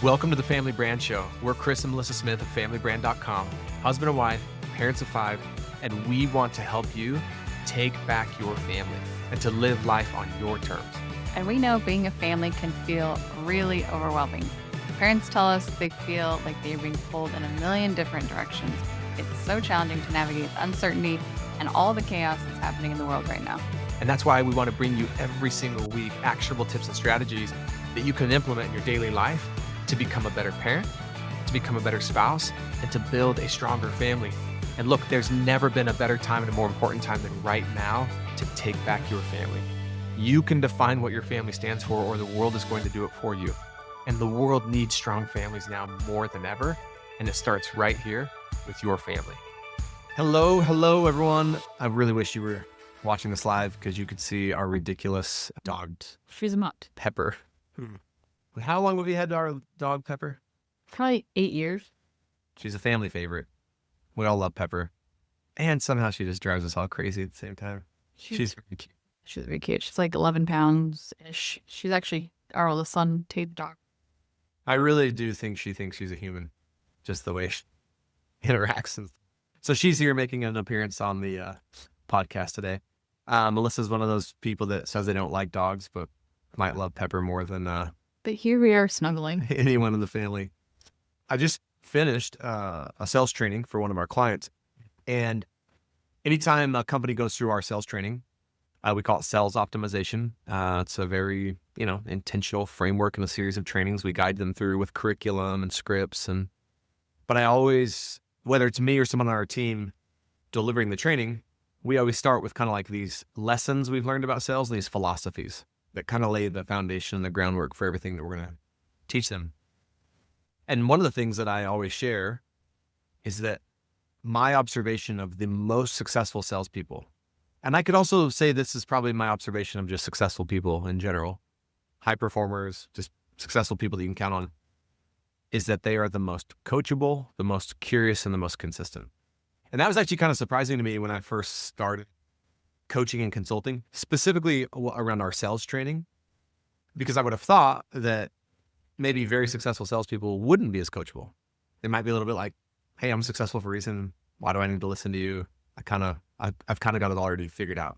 Welcome to the Family Brand Show. We're Chris and Melissa Smith of FamilyBrand.com, husband and wife, parents of 5, and we want to help you take back your family and to live life on your terms. And we know being a family can feel really overwhelming. Parents tell us they feel like they're being pulled in a million different directions. It's so challenging to navigate the uncertainty and all the chaos that's happening in the world right now. And that's why we want to bring you every single week actionable tips and strategies that you can implement in your daily life to become a better parent, to become a better spouse, and to build a stronger family. And look, there's never been a better time and a more important time than right now to take back your family. You can define what your family stands for, or the world is going to do it for you. And the world needs strong families now more than ever. And it starts right here with your family. Hello, everyone. I really wish you were watching this live because you could see our ridiculous dog, She's a mutt. Pepper. How long have you had our dog, Pepper? Probably 8 years. She's a family favorite. We all love Pepper. And somehow she just drives us all crazy at the same time. She's very cute. She's very cute. She's like 11 pounds-ish. She's actually our oldest son, Tate's dog. I really do think she thinks she's a human, just the way she interacts. So she's here making an appearance on the podcast today. Melissa's one of those people that says they don't like dogs, but might love Pepper more than But here we are snuggling. anyone in the family. I just finished a sales training for one of our clients. And anytime a company goes through our sales training, we call it sales optimization. It's a very, intentional framework and a series of trainings we guide them through with curriculum and scripts. But I always, whether it's me or someone on our team delivering the training, we always start with kind of like these lessons we've learned about sales, these philosophies that kind of lay the foundation and the groundwork for everything that we're going to teach them. And one of the things that I always share is that my observation of the most successful salespeople, and I could also say this is probably my observation of just successful people in general, high performers, just successful people that you can count on, is that they are the most coachable, the most curious, and the most consistent. And that was actually kind of surprising to me when I first started coaching and consulting, specifically around our sales training, because I would have thought that maybe very successful salespeople wouldn't be as coachable. They might be a little bit like, hey, I'm successful for a reason. Why do I need to listen to you? I've kind of got it already figured out.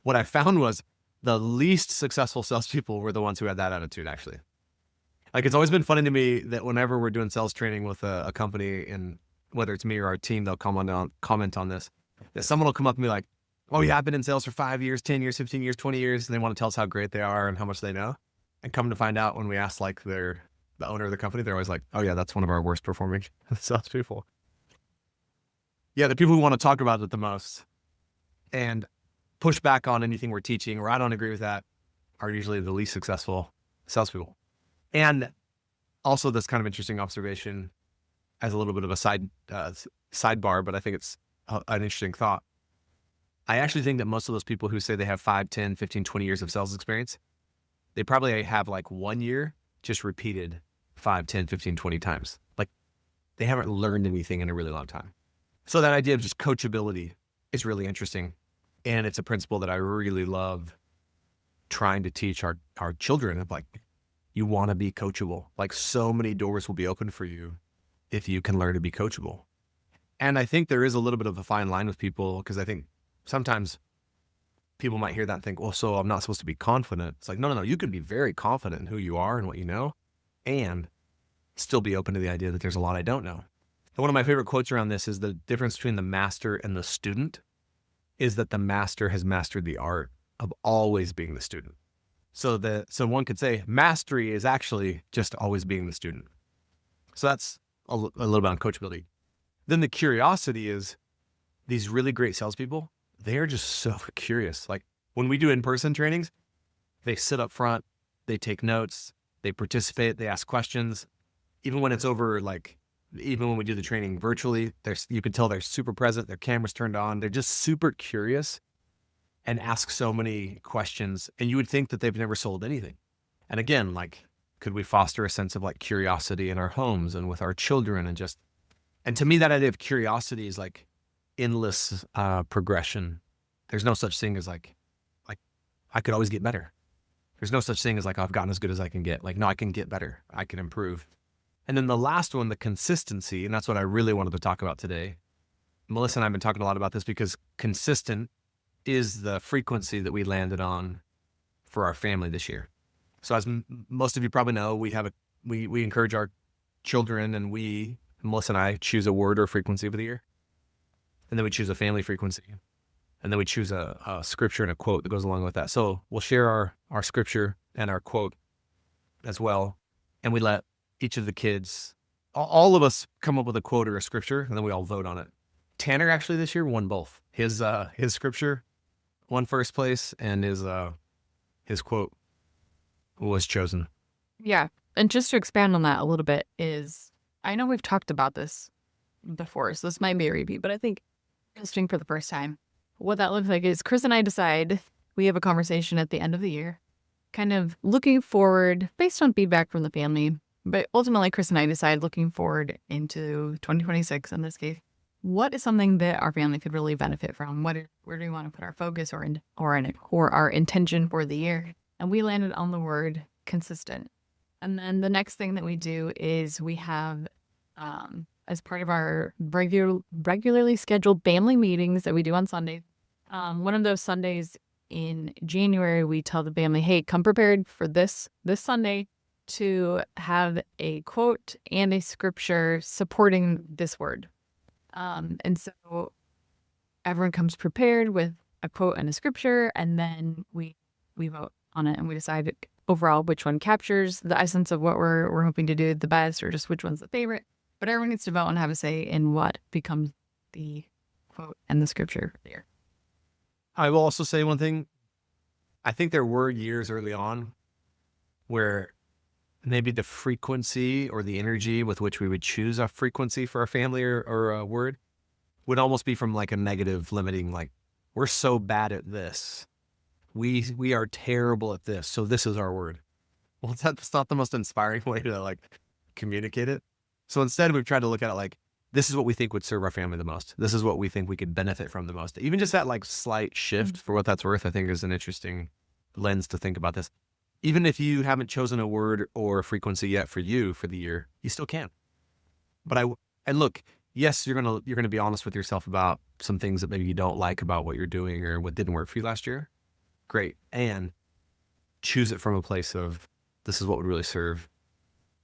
What I found was the least successful salespeople were the ones who had that attitude, actually. Like, it's always been funny to me that whenever we're doing sales training with a company, and whether it's me or our team, they'll comment on this, that someone will come up and be like, oh yeah, I've been in sales for 5 years, 10 years, 15 years, 20 years. And they want to tell us how great they are and how much they know. And come to find out when we ask like the owner of the company, they're always like, oh yeah, that's one of our worst performing salespeople. Yeah, the people who want to talk about it the most and push back on anything we're teaching, or I don't agree with that, are usually the least successful salespeople. And also this kind of interesting observation as a little bit of a sidebar, but I think it's an interesting thought. I actually think that most of those people who say they have 5, 10, 15, 20 years of sales experience, they probably have like 1 year just repeated 5, 10, 15, 20 times. Like they haven't learned anything in a really long time. So that idea of just coachability is really interesting. And it's a principle that I really love trying to teach our children of, like, you want to be coachable. Like, so many doors will be open for you if you can learn to be coachable. And I think there is a little bit of a fine line with people, because I think sometimes people might hear that and think, well, so I'm not supposed to be confident. It's like, no, you can be very confident in who you are and what you know, and still be open to the idea that there's a lot I don't know. And one of my favorite quotes around this is the difference between the master and the student is that the master has mastered the art of always being the student. So one could say mastery is actually just always being the student. So that's a little bit on coachability. Then the curiosity is these really great salespeople, they're just so curious. Like when we do in-person trainings, they sit up front, they take notes, they participate, they ask questions. Even when it's over, like even when we do the training virtually, you can tell they're super present, their camera's turned on, they're just super curious and ask so many questions. And you would think that they've never sold anything. And again, like, could we foster a sense of like curiosity in our homes and with our children, and to me, that idea of curiosity is like endless progression. There's no such thing as like I could always get better. There's no such thing as like, I've gotten as good as I can get. Like, no, I can get better. I can improve. And then the last one, the consistency, and that's what I really wanted to talk about today. Melissa and I have been talking a lot about this because consistent is the frequency that we landed on for our family this year. So as most of you probably know, we encourage our children, and Melissa and I choose a word or frequency of the year. And then we choose a family frequency. And then we choose a scripture and a quote that goes along with that. So we'll share our scripture and our quote as well. And we let each of the kids, all of us, come up with a quote or a scripture, and then we all vote on it. Tanner actually this year won both. His scripture won first place, and his quote was chosen. Yeah. And just to expand on that a little bit is, I know we've talked about this before, so this might be a repeat, but I think listening for the first time, what that looks like is Chris and I decide, we have a conversation at the end of the year, kind of looking forward based on feedback from the family. But ultimately, Chris and I decide, looking forward into 2026 in this case, what is something that our family could really benefit from? Where do we want to put our focus or our intention for the year? And we landed on the word consistent. And then the next thing that we do is we have, as part of our regularly scheduled family meetings that we do on Sundays, one of those Sundays in January, we tell the family, hey, come prepared for this Sunday to have a quote and a scripture supporting this word. And so everyone comes prepared with a quote and a scripture, and then we vote on it, and we decide overall which one captures the essence of what we're hoping to do the best, or just which one's the favorite. But everyone gets to vote and have a say in what becomes the quote and the scripture there. I will also say one thing. I think there were years early on where maybe the frequency or the energy with which we would choose a frequency for our family or a word would almost be from like a negative limiting, like, we're so bad at this. We are terrible at this, so this is our word. Well, that's not the most inspiring way to like communicate it. So instead, we've tried to look at it like, this is what we think would serve our family the most. This is what we think we could benefit from the most. Even just that like slight shift, for what that's worth, I think is an interesting lens to think about this. Even if you haven't chosen a word or a frequency yet for you for the year, you still can. But and look, yes, you're gonna be honest with yourself about some things that maybe you don't like about what you're doing or what didn't work for you last year. Great. And choose it from a place of, this is what would really serve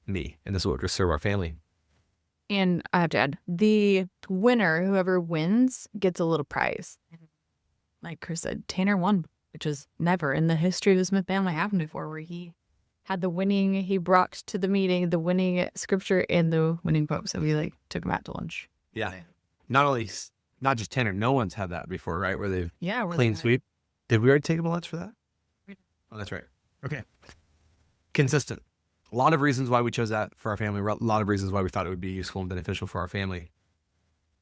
me, and this is what would serve our family. And I have to add, the winner, whoever wins, gets a little prize. Like Chris said, Tanner won, which has never in the history of the Smith family happened before, where he had he brought to the meeting the winning scripture and the winning quote. So we like took him out to lunch. Yeah. Not just Tanner, no one's had that before, right? Where they've clean sweep. Did we already take him to lunch for that? Oh, that's right. Okay. Consistent. A lot of reasons why we chose that for our family. A lot of reasons why we thought it would be useful and beneficial for our family.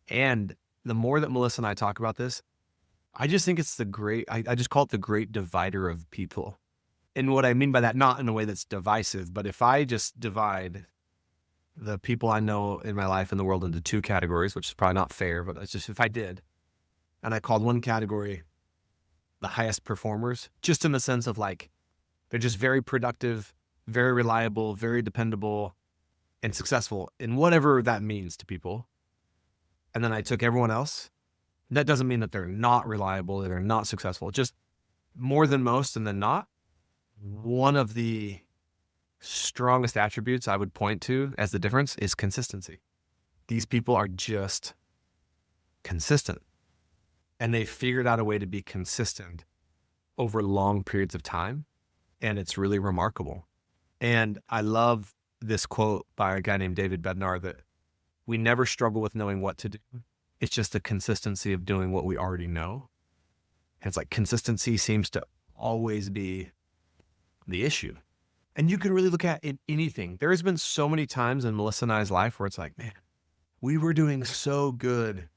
And the more that Melissa and I talk about this, I just think it's I just call it the great divider of people. And what I mean by that, not in a way that's divisive, but if I just divide the people I know in my life in the world into two categories, which is probably not fair, but it's just, if I did, and I called one category the highest performers, just in the sense of like, they're just very productive, very reliable, very dependable, and successful in whatever that means to people. And then I took everyone else. That doesn't mean that they're not reliable, that they're not successful, just more than most and then not. One of the strongest attributes I would point to as the difference is consistency. These people are just consistent, and they figured out a way to be consistent over long periods of time. And it's really remarkable. And I love this quote by a guy named David Bednar, that we never struggle with knowing what to do. It's just the consistency of doing what we already know. And it's like consistency seems to always be the issue. And you can really look at in anything. There has been so many times in Melissa and I's life where it's like, man, we were doing so good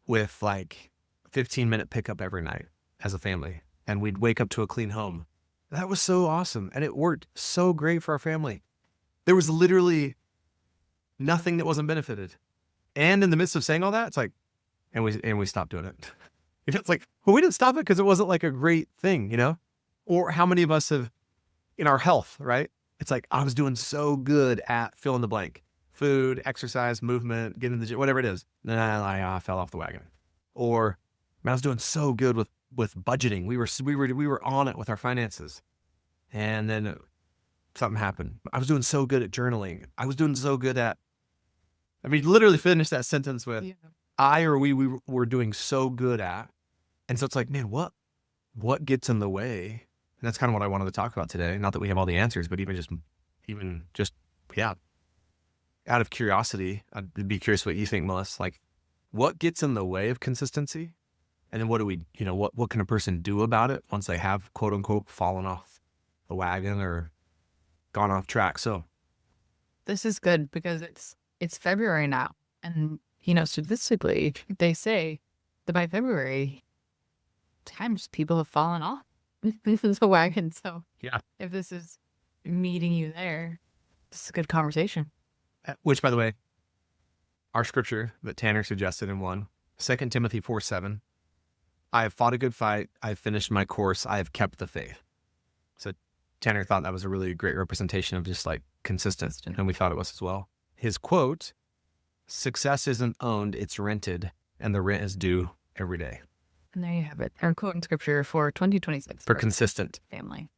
with like 15-minute pickup every night as a family. And we'd wake up to a clean home. That was so awesome. And it worked so great for our family. There was literally nothing that wasn't benefited. And in the midst of saying all that, it's like, and we stopped doing it. It's like, well, we didn't stop it because it wasn't like a great thing, you know? Or how many of us have, in our health, right? It's like, I was doing so good at fill in the blank. food, exercise, movement, getting in the gym, whatever it is. Then I fell off the wagon. Or man, I was doing so good with budgeting. We were on it with our finances. And then something happened. I was doing so good at journaling. I was doing so good at, literally finish that sentence with we were doing so good at. And so it's like, man, what gets in the way? And that's kind of what I wanted to talk about today. Not that we have all the answers, but even just, out of curiosity, I'd be curious what you think, Melissa. Like, what gets in the way of consistency? And then what do we, what can a person do about it once they have, quote unquote, fallen off the wagon or gone off track? So This is good because it's February now. And, statistically, they say that by February, times people have fallen off the wagon. So yeah, if this is meeting you there, this is a good conversation. which, by the way, our scripture that Tanner suggested in 2 Timothy 4:7, I have fought a good fight. I have finished my course. I have kept the faith. So Tanner thought that was a really great representation of just like consistent, and we thought it was as well. His quote, "Success isn't owned, it's rented, and the rent is due every day." And there you have it. Our quote in scripture for 2026. For consistent family.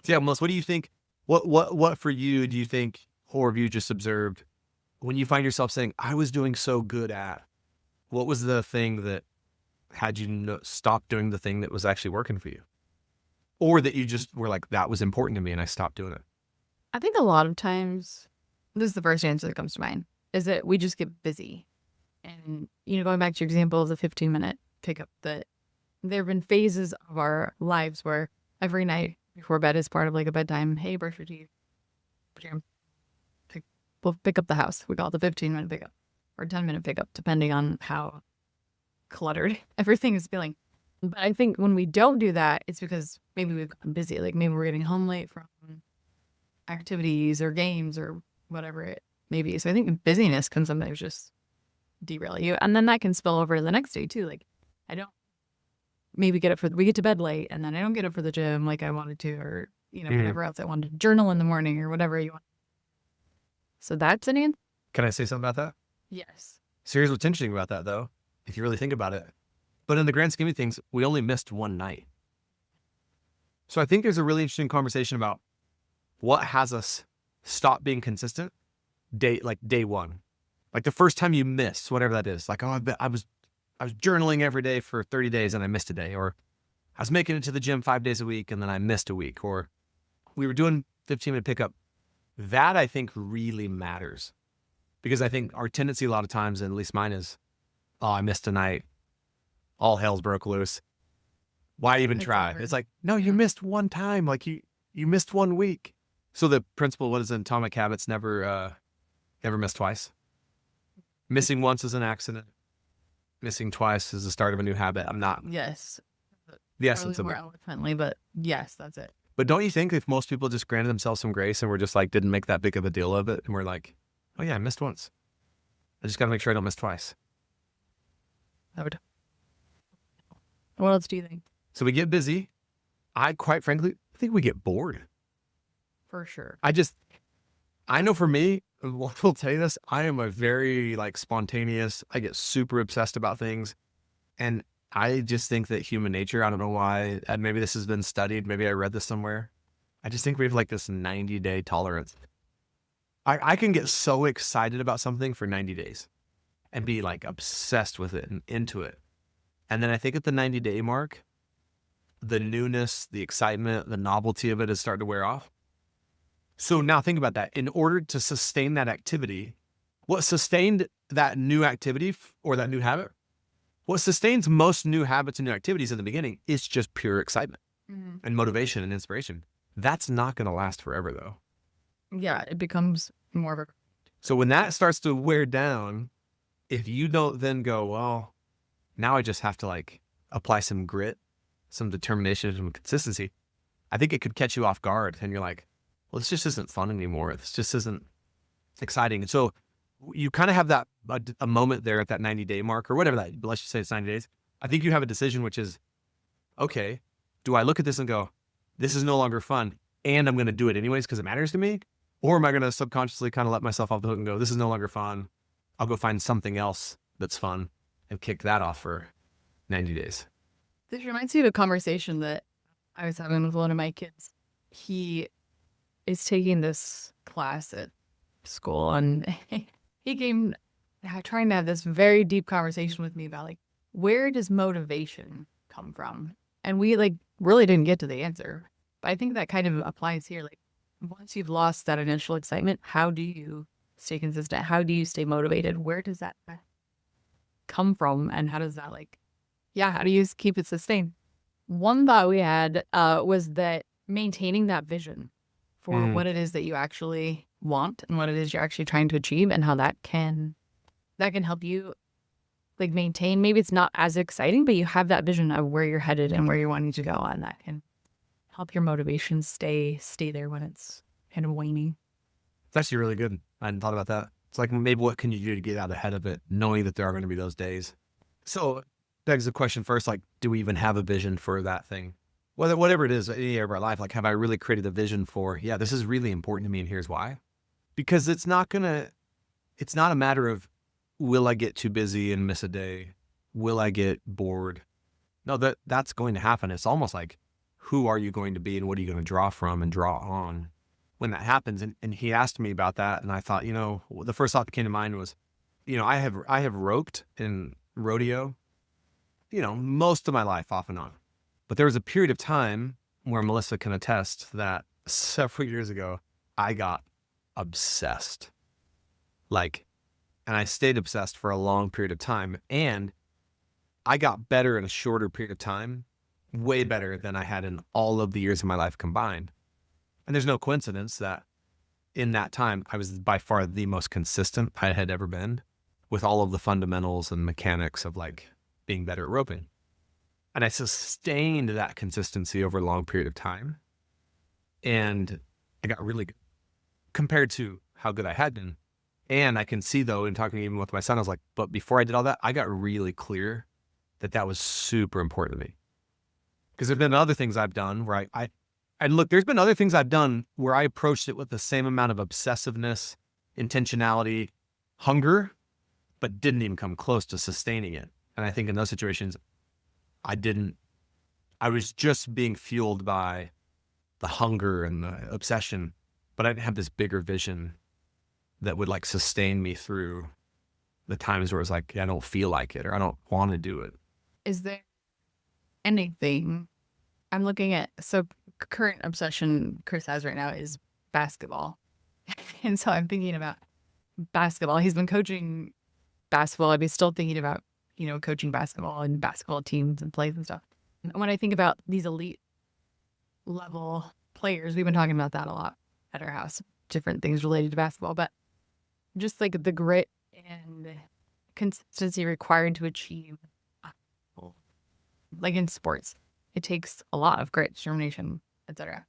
So yeah, Melissa, what do you think? What for you do you think, or have you just observed when you find yourself saying, I was doing so good at, what was the thing that had you stop doing the thing that was actually working for you? Or that you just were like, that was important to me and I stopped doing it? I think a lot of times, this is the first answer that comes to mind, is that we just get busy. And, going back to your example of the 15-minute pickup, that there have been phases of our lives where every night before bed is part of like a bedtime, hey, brush your teeth, we'll pick up the house. We call it the 15-minute pickup or 10-minute pickup, depending on how cluttered everything is feeling. But I think when we don't do that, it's because maybe we've gotten busy. Like maybe we're getting home late from activities or games or whatever it may be. So I think busyness can sometimes just derail you. And then that can spill over the next day too. Like I don't maybe we get to bed late and then I don't get up for the gym like I wanted to, or, whatever else I wanted to journal in the morning or whatever you want. So that's an answer. Can I say something about that? Yes. So here's what's interesting about that though, if you really think about it. But in the grand scheme of things, we only missed one night. So I think there's a really interesting conversation about what has us stop being consistent day one. Like the first time you miss, whatever that is. Like, I was journaling every day for 30 days and I missed a day. Or I was making it to the gym 5 days a week and then I missed a week. Or we were doing 15-minute pickup. That I think really matters. Because I think our tendency a lot of times, and at least mine is, I missed a night. All hell's broke loose. Why even try? It's like, no, you missed one time. Like you missed 1 week. So the principle, what is in Atomic Habits, never miss twice. Missing once is an accident. Missing twice is the start of a new habit. I'm not. Yes. The essence of more it. eloquently, but yes, that's it. But don't you think if most people just granted themselves some grace and were just like, didn't make that big of a deal of it, and we're like, oh yeah, I missed once. I just got to make sure I don't miss twice. I would. What else do you think? So we get busy. I quite frankly think we get bored. For sure. I know for me, we'll tell you this, I am a very spontaneous, I get super obsessed about things. And I just think that human nature, I don't know why, and maybe this has been studied, maybe I read this somewhere. I just think we have this 90-day tolerance. I can get so excited about something for 90 days and be obsessed with it and into it. And then I think at the 90-day mark, the newness, the excitement, the novelty of it is starting to wear off. So now think about that. In order to sustain that activity, what sustained that new activity or that new habit, what sustains most new habits and new activities in the beginning is just pure excitement and motivation and inspiration. That's not going to last forever though. Yeah, it becomes more of a... So when that starts to wear down, if you don't then go, well, now I just have to apply some grit, some determination, some consistency, I think it could catch you off guard and you're like, well, this just isn't fun anymore. This just isn't exciting. And so you kind of have that a moment there at that 90-day mark or whatever that, let's just say it's 90 days. I think you have a decision, which is, okay, do I look at this and go, this is no longer fun and I'm going to do it anyways because it matters to me? Or am I going to subconsciously kind of let myself off the hook and go, this is no longer fun. I'll go find something else that's fun and kick that off for 90 days. This reminds me of a conversation that I was having with one of my kids. He is taking this class at school, and he came trying to have this very deep conversation with me about like, where does motivation come from? And we like really didn't get to the answer. But I think that kind of applies here. Like, once you've lost that initial excitement, how do you stay consistent? How do you stay motivated? Where does that come from? And how does that how do you keep it sustained? One thought we had was that maintaining that vision for what it is that you actually want and what it is you're actually trying to achieve, and how that can help you like maintain. Maybe it's not as exciting, but you have that vision of where you're headed and where you're wanting to go, and that can help your motivation stay there when it's kind of waning. It's actually really good. I hadn't thought about that. It's like, maybe what can you do to get out ahead of it, knowing that there are going to be those days? So begs the question first, like, do we even have a vision for that thing? Whatever it is, any area of our life, like, have I really created a vision for, yeah, this is really important to me and here's why? Because it's not a matter of, will I get too busy and miss a day? Will I get bored? No, that's going to happen. It's almost like, who are you going to be and what are you going to draw from and draw on when that happens? And he asked me about that. And I thought, the first thought that came to mind was, I have roped in rodeo, most of my life off and on. But there was a period of time where Melissa can attest that several years ago, I got obsessed. And I stayed obsessed for a long period of time. And I got better in a shorter period of time, way better than I had in all of the years of my life combined. And there's no coincidence that in that time, I was by far the most consistent I had ever been with all of the fundamentals and mechanics of like being better at roping. And I sustained that consistency over a long period of time. And I got really good compared to how good I had been. And I can see, though, in talking even with my son, I was like, but before I did all that, I got really clear that was super important to me. Because there's been other things I've done where there's been other things I've done where I approached it with the same amount of obsessiveness, intentionality, hunger, but didn't even come close to sustaining it. And I think in those situations, I was just being fueled by the hunger and the obsession, but I didn't have this bigger vision that would like sustain me through the times where it's like, I don't feel like it or I don't want to do it. Is there anything I'm looking at? So current obsession Chris has right now is basketball. And so I'm thinking about basketball. He's been coaching basketball. I'd be still thinking about, coaching basketball and basketball teams and plays and stuff. And when I think about these elite level players, we've been talking about that a lot at our house, different things related to basketball, but just like the grit and consistency required to achieve, like in sports, it takes a lot of grit, determination, etc.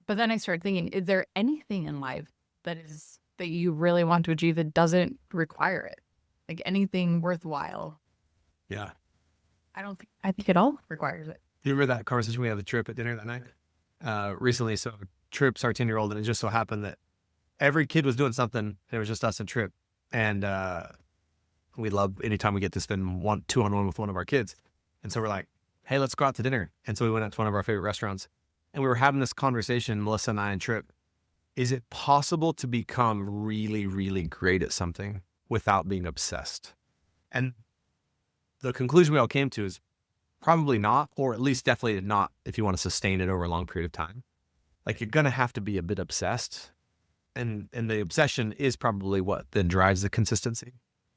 But then I started thinking, is there anything in life that you really want to achieve that doesn't require it? Like anything worthwhile? Yeah. I think it all requires it. Do you remember that conversation we had with Trip at dinner that night? Recently, so Trip's our 10-year-old, and it just so happened that every kid was doing something, and it was just us and Trip. And we love anytime we get to spend 2-on-1 with one of our kids. And so we're like, hey, let's go out to dinner. And so we went out to one of our favorite restaurants. And we were having this conversation, Melissa and I and Trip. Is it possible to become really, really great at something without being obsessed? And the conclusion we all came to is probably not, or at least definitely not if you want to sustain it over a long period of time. Like, you're going to have to be a bit obsessed. And the obsession is probably what then drives the consistency.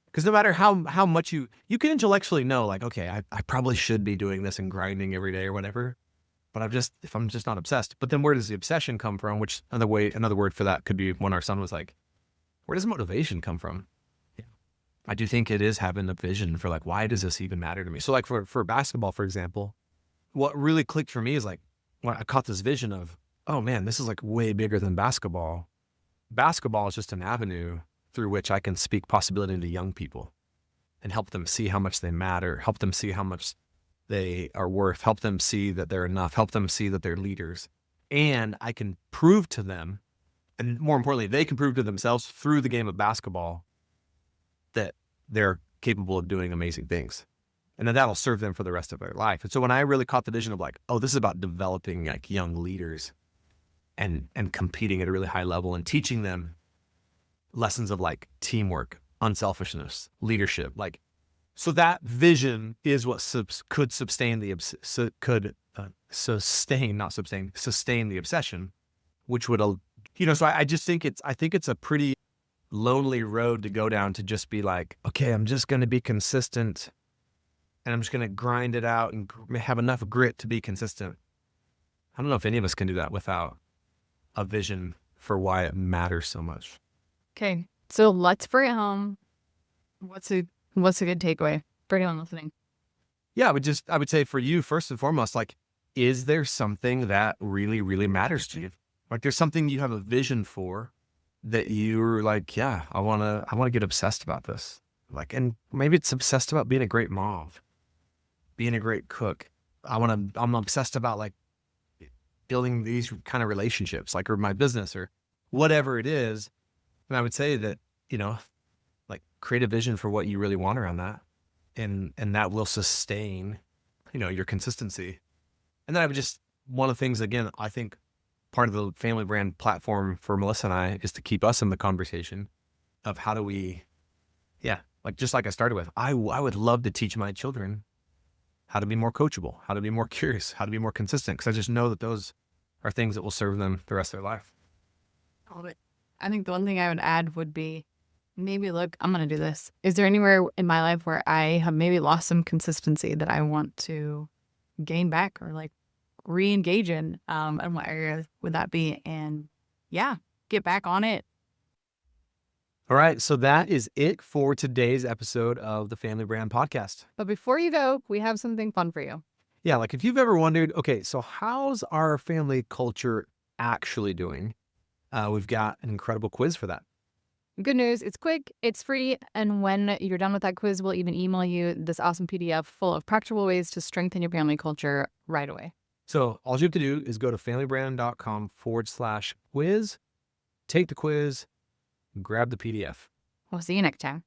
Because no matter how much you can intellectually know, like, okay, I probably should be doing this and grinding every day or whatever. But if I'm just not obsessed. But then where does the obsession come from? Which another word for that could be when our son was like, where does motivation come from? Yeah. I do think it is having a vision for like, why does this even matter to me? So like for basketball, for example, what really clicked for me is like, when I caught this vision of, oh man, this is like way bigger than basketball. Basketball is just an avenue through which I can speak possibility to young people and help them see how much they matter, help them see how much they are worth, help them see that they're enough, help them see that they're leaders. And I can prove to them And more importantly, they can prove to themselves through the game of basketball that they're capable of doing amazing things. And then that'll serve them for the rest of their life. And so when I really caught the vision of like, oh, this is about developing like young leaders and competing at a really high level and teaching them lessons of like teamwork, unselfishness, leadership, like, so that vision is what could sustain the sustain the obsession, which would, so I just think it's a pretty lonely road to go down, to just be like, okay, I'm just going to be consistent and I'm just going to grind it out and have enough grit to be consistent. I don't know if any of us can do that without a vision for why it matters so much. Okay, so let's bring it home. What's a good takeaway for anyone listening? Yeah, I would say for you, first and foremost, like, is there something that really, really matters to you? Like, there's something you have a vision for that you're like, yeah, I want to get obsessed about this. Like, and maybe it's obsessed about being a great mom, being a great cook. I'm obsessed about like building these kind of relationships, like, or my business or whatever it is. And I would say that, like, create a vision for what you really want around that. And that will sustain, your consistency. And then I would just, one of the things, again, I think part of the family brand platform for Melissa and I is to keep us in the conversation of how do we, like, just like I started with, I would love to teach my children how to be more coachable, how to be more curious, how to be more consistent. Cause I just know that those are things that will serve them the rest of their life. Love it. I think the one thing I would add would be, maybe look, I'm going to do this. Is there anywhere in my life where I have maybe lost some consistency that I want to gain back or like re-engage in? And what area would that be? And get back on it. All right. So that is it for today's episode of the Family Brand Podcast. But before you go, we have something fun for you. Yeah. Like, if you've ever wondered, okay, so how's our family culture actually doing? We've got an incredible quiz for that. Good news, it's quick, it's free, and when you're done with that quiz, we'll even email you this awesome PDF full of practical ways to strengthen your family culture right away. So all you have to do is go to familybrand.com/quiz, take the quiz, grab the PDF. We'll see you next time.